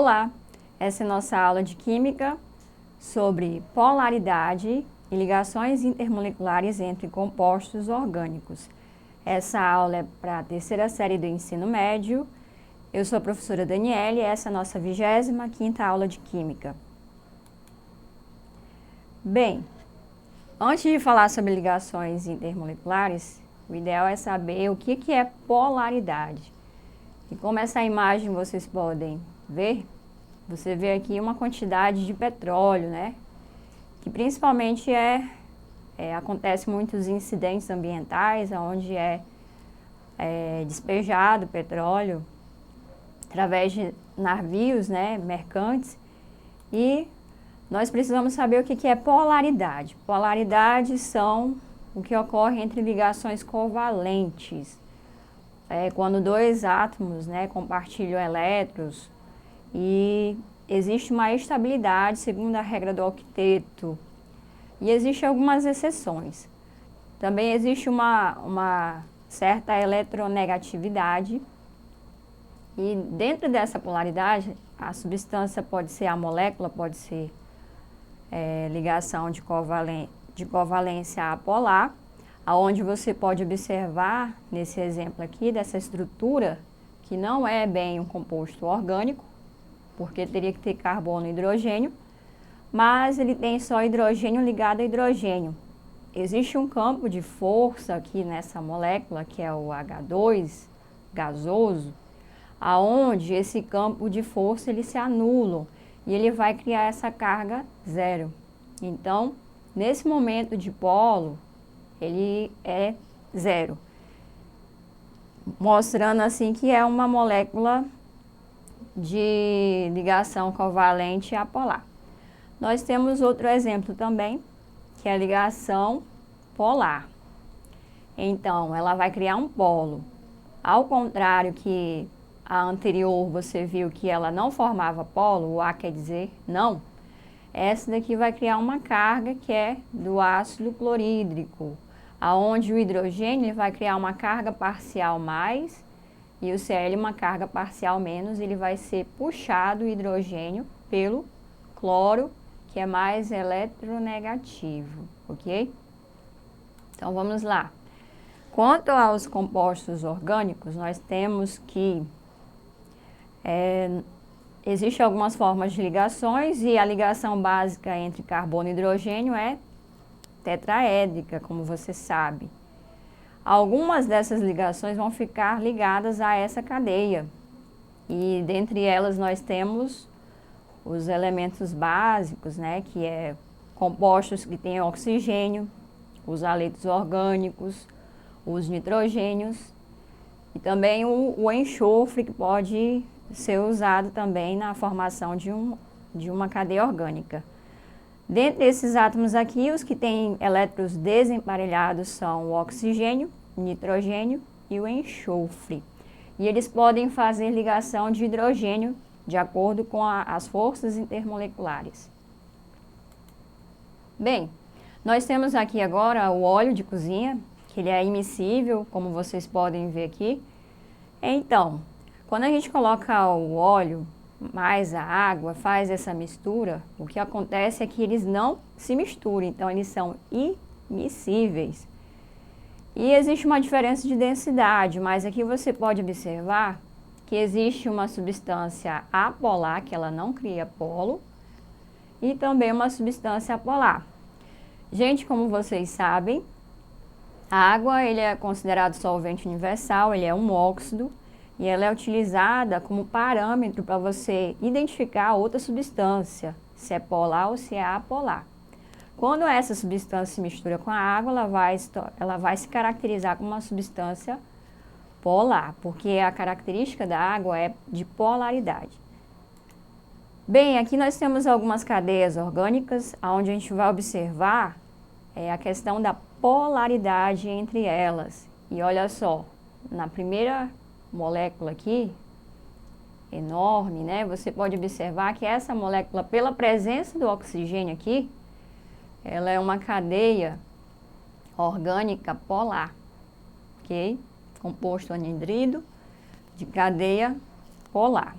Olá, essa é a nossa aula de Química sobre polaridade e ligações intermoleculares entre compostos orgânicos. Essa aula é para a terceira série do ensino médio. Eu sou a professora Daniele e essa é a nossa 25ª aula de Química. Bem, antes de falar sobre ligações intermoleculares, o ideal é saber o que é polaridade. E como essa imagem vocês podem ver, você vê aqui uma quantidade de petróleo, né? Que principalmente acontece muitos incidentes ambientais, onde é despejado petróleo através de navios, né, mercantes. E nós precisamos saber o que é polaridade. Polaridades são o que ocorre entre ligações covalentes. Quando dois átomos, né, compartilham elétrons e existe uma estabilidade segundo a regra do octeto. E existem algumas exceções. Também existe uma certa eletronegatividade. E dentro dessa polaridade, a substância pode ser a molécula, pode ser ligação de covalência apolar, aonde você pode observar, nesse exemplo aqui, dessa estrutura, que não é bem um composto orgânico, porque teria que ter carbono e hidrogênio, mas ele tem só hidrogênio ligado a hidrogênio. Existe um campo de força aqui nessa molécula, que é o H2 gasoso, aonde esse campo de força ele se anula e ele vai criar essa carga zero. Então, nesse momento de polo, ele é zero, mostrando assim que é uma molécula de ligação covalente apolar. Nós temos outro exemplo também, que é a ligação polar. Então, ela vai criar um polo. Ao contrário que a anterior, você viu que ela não formava polo, o A quer dizer não. Essa daqui vai criar uma carga que é do ácido clorídrico, aonde o hidrogênio ele vai criar uma carga parcial mais e o Cl uma carga parcial menos, ele vai ser puxado o hidrogênio pelo cloro, que é mais eletronegativo, ok? Então vamos lá. Quanto aos compostos orgânicos, nós temos que existem algumas formas de ligações e a ligação básica entre carbono e hidrogênio é tetraédrica, como você sabe. Algumas dessas ligações vão ficar ligadas a essa cadeia. E dentre elas nós temos os elementos básicos, né, que é compostos que têm oxigênio, os haletos orgânicos, os nitrogênios e também o enxofre, que pode ser usado também na formação de uma cadeia orgânica. Dentre esses átomos aqui, os que têm elétrons desemparelhados são o oxigênio, o nitrogênio e o enxofre. E eles podem fazer ligação de hidrogênio de acordo com as forças intermoleculares. Bem, nós temos aqui agora o óleo de cozinha, que ele é immiscível, como vocês podem ver aqui. Então, quando a gente coloca o óleo mais a água, faz essa mistura, o que acontece é que eles não se misturam, então eles são immiscíveis. E existe uma diferença de densidade, mas aqui você pode observar que existe uma substância apolar, que ela não cria polo, e também uma substância apolar. Gente, como vocês sabem, a água ele é considerado solvente universal, ele é um óxido, e ela é utilizada como parâmetro para você identificar outra substância, se é polar ou se é apolar. Quando essa substância se mistura com a água, ela vai se caracterizar como uma substância polar, porque a característica da água é de polaridade. Bem, aqui nós temos algumas cadeias orgânicas, onde a gente vai observar a questão da polaridade entre elas. E olha só, na primeira molécula aqui, enorme, né? Você pode observar que essa molécula, pela presença do oxigênio aqui, ela é uma cadeia orgânica polar, ok? Composto anidrido de cadeia polar.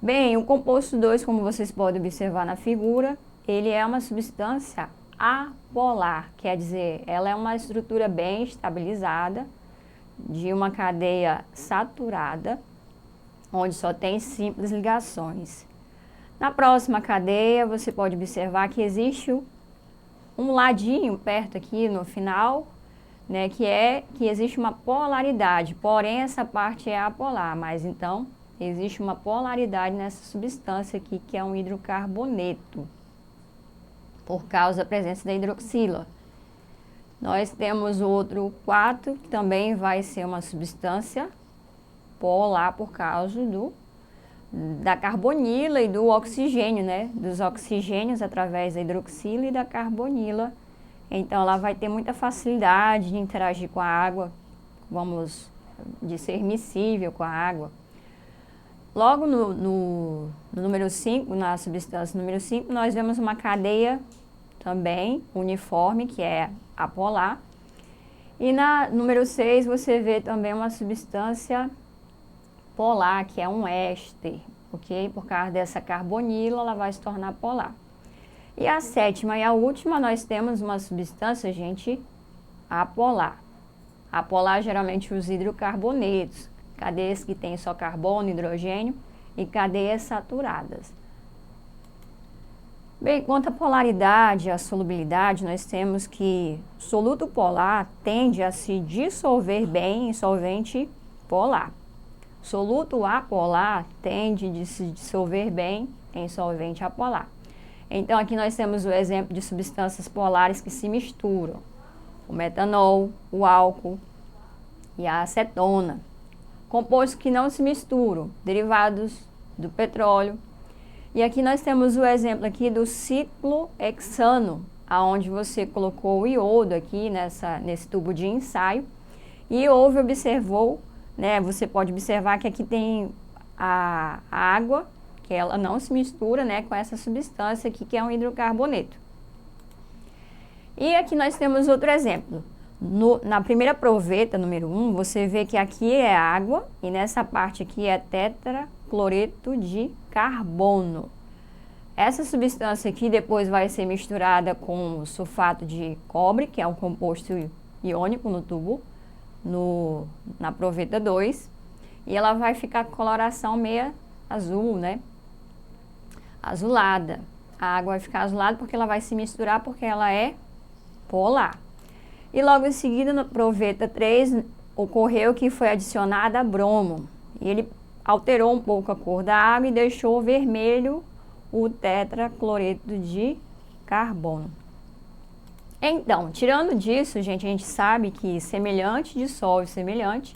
Bem, o composto 2, como vocês podem observar na figura, ele é uma substância apolar, quer dizer, ela é uma estrutura bem estabilizada, de uma cadeia saturada, onde só tem simples ligações. Na próxima cadeia, você pode observar que existe um ladinho perto aqui no final, né, que existe uma polaridade, porém essa parte é apolar, mas então existe uma polaridade nessa substância aqui, que é um hidrocarboneto, por causa da presença da hidroxila. Nós temos o outro 4, que também vai ser uma substância polar por causa da carbonila e do oxigênio, né? Dos oxigênios através da hidroxila e da carbonila. Então, ela vai ter muita facilidade de interagir com a água, de ser miscível com a água. Logo no número 5, na substância número 5, nós vemos uma cadeia também uniforme, que é apolar. E na número 6, você vê também uma substância polar, que é um éster, ok? Por causa dessa carbonila, ela vai se tornar polar. E a 7ª e a última, nós temos uma substância, gente, apolar. Apolar, geralmente, os hidrocarbonetos, cadeias que têm só carbono, hidrogênio e cadeias saturadas. Bem, quanto à polaridade, à solubilidade, nós temos que o soluto polar tende a se dissolver bem em solvente polar. Soluto apolar tende a se dissolver bem em solvente apolar. Então, aqui nós temos o exemplo de substâncias polares que se misturam. O metanol, o álcool e a acetona. Compostos que não se misturam, derivados do petróleo. E aqui nós temos o exemplo aqui do ciclohexano, aonde você colocou o iodo aqui nesse tubo de ensaio e observou, né, você pode observar que aqui tem a água, que ela não se mistura, né, com essa substância aqui, que é um hidrocarboneto. E aqui nós temos outro exemplo. Na primeira proveta, número 1, você vê que aqui é água e nessa parte aqui é tetracloreto de carbono. Essa substância aqui depois vai ser misturada com o sulfato de cobre, que é um composto iônico no tubo, na proveta 2, e ela vai ficar com coloração meia azul, né? Azulada. A água vai ficar azulada porque ela vai se misturar, porque ela é polar. E logo em seguida, na proveta 3, ocorreu que foi adicionada bromo. E ele alterou um pouco a cor da água e deixou vermelho o tetracloreto de carbono. Então, tirando disso, gente, a gente sabe que semelhante dissolve semelhante.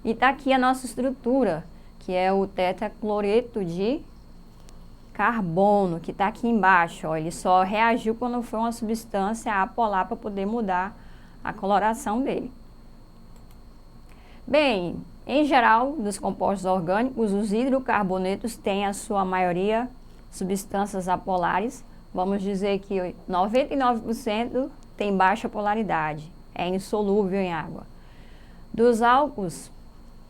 E está aqui a nossa estrutura, que é o tetracloreto de carbono, que está aqui embaixo. Ó, ele só reagiu quando foi uma substância apolar para poder mudar a coloração dele. Bem, em geral, dos compostos orgânicos, os hidrocarbonetos têm a sua maioria substâncias apolares. Vamos dizer que 99% tem baixa polaridade, é insolúvel em água. Dos álcools,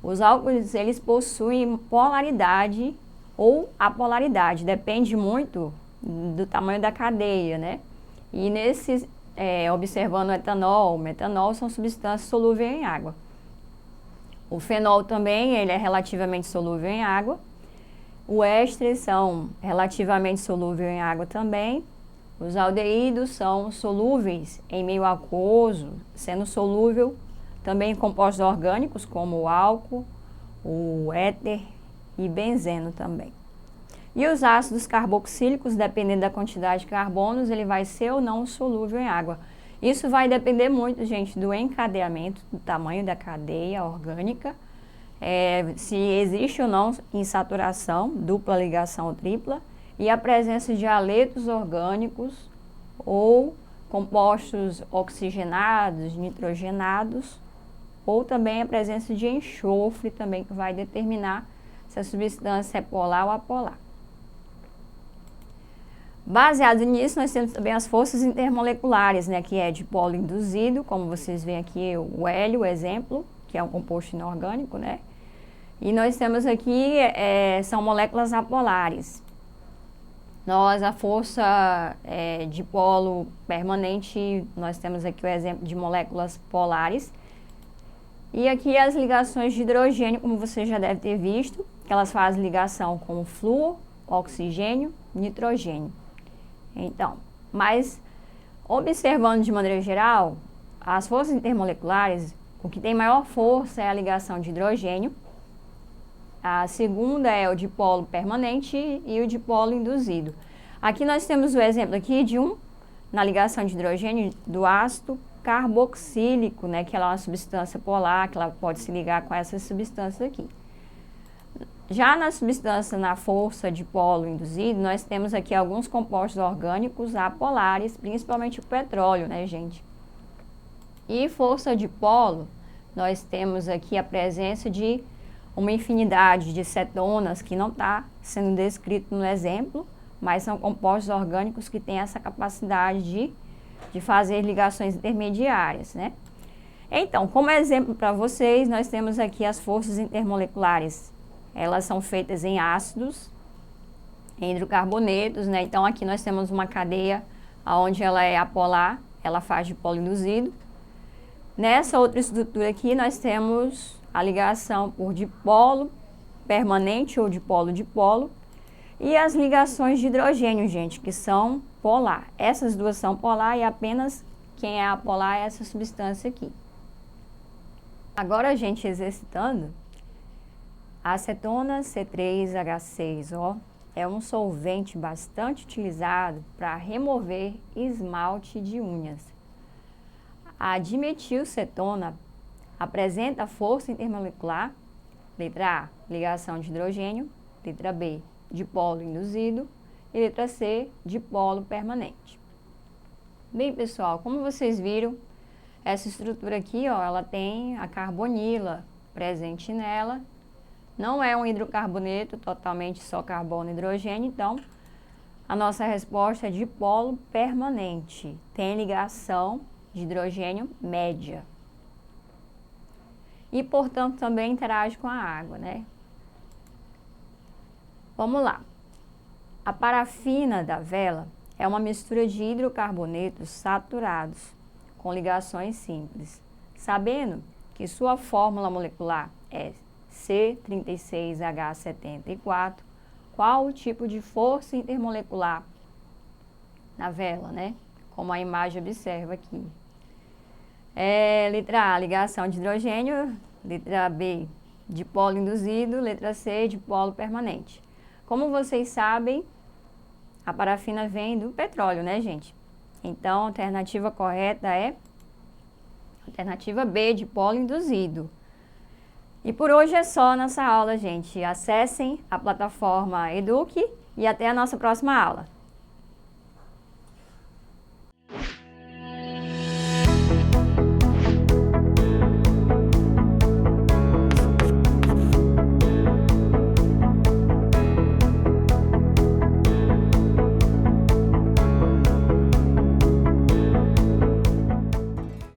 os álcools eles possuem polaridade ou apolaridade, depende muito do tamanho da cadeia, né? E observando o metanol são substâncias solúveis em água. O fenol também, ele é relativamente solúvel em água. O ésteres são relativamente solúveis em água também. Os aldeídos são solúveis em meio aquoso, sendo solúvel também em compostos orgânicos como o álcool, o éter e benzeno também. E os ácidos carboxílicos, dependendo da quantidade de carbonos, ele vai ser ou não solúvel em água. Isso vai depender muito, gente, do encadeamento, do tamanho da cadeia orgânica, se existe ou não insaturação, dupla ligação ou tripla, e a presença de haletos orgânicos ou compostos oxigenados, nitrogenados, ou também a presença de enxofre também, que vai determinar se a substância é polar ou apolar. Baseado nisso, nós temos também as forças intermoleculares, né, que é de polo induzido, como vocês veem aqui o hélio, o exemplo, que é um composto inorgânico, né? E nós temos aqui, são moléculas apolares. A força de polo permanente, nós temos aqui o exemplo de moléculas polares. E aqui as ligações de hidrogênio, como você já deve ter visto, que elas fazem ligação com o flúor, oxigênio, nitrogênio. Então, mas observando de maneira geral, as forças intermoleculares, o que tem maior força é a ligação de hidrogênio. A segunda é o dipolo permanente e o dipolo induzido. Aqui nós temos o exemplo aqui na ligação de hidrogênio do ácido carboxílico, né, que ela é uma substância polar, que ela pode se ligar com essas substâncias aqui. Já na substância, na força de polo induzido, nós temos aqui alguns compostos orgânicos apolares, principalmente o petróleo, né, gente? E força de polo, nós temos aqui a presença de uma infinidade de cetonas, que não está sendo descrito no exemplo, mas são compostos orgânicos que têm essa capacidade de fazer ligações intermediárias, né? Então, como exemplo para vocês, nós temos aqui as forças intermoleculares. Elas são feitas em ácidos, em hidrocarbonetos, né? Então, aqui nós temos uma cadeia onde ela é apolar, ela faz dipolo induzido. Nessa outra estrutura aqui, nós temos a ligação por dipolo permanente ou dipolo-dipolo e as ligações de hidrogênio, gente, que são polar. Essas duas são polar e apenas quem é apolar é essa substância aqui. Agora, gente, exercitando, a acetona C3H6O é um solvente bastante utilizado para remover esmalte de unhas. A dimetilcetona apresenta força intermolecular, letra A, ligação de hidrogênio, letra B, dipolo induzido e letra C, dipolo permanente. Bem, pessoal, como vocês viram, essa estrutura aqui, ó, ela tem a carbonila presente nela. Não é um hidrocarboneto, totalmente só carbono e hidrogênio, então a nossa resposta é dipolo permanente. Tem ligação de hidrogênio média. E, portanto, também interage com a água, né? Vamos lá. A parafina da vela é uma mistura de hidrocarbonetos saturados com ligações simples. Sabendo que sua fórmula molecular é C36H74, qual o tipo de força intermolecular na vela, né? Como a imagem observa aqui. Letra A, ligação de hidrogênio. Letra B, dipolo induzido. Letra C, dipolo permanente. Como vocês sabem, a parafina vem do petróleo, né, gente? Então, a alternativa correta é alternativa B, dipolo induzido. E por hoje é só nessa aula, gente. Acessem a plataforma Eduque e até a nossa próxima aula.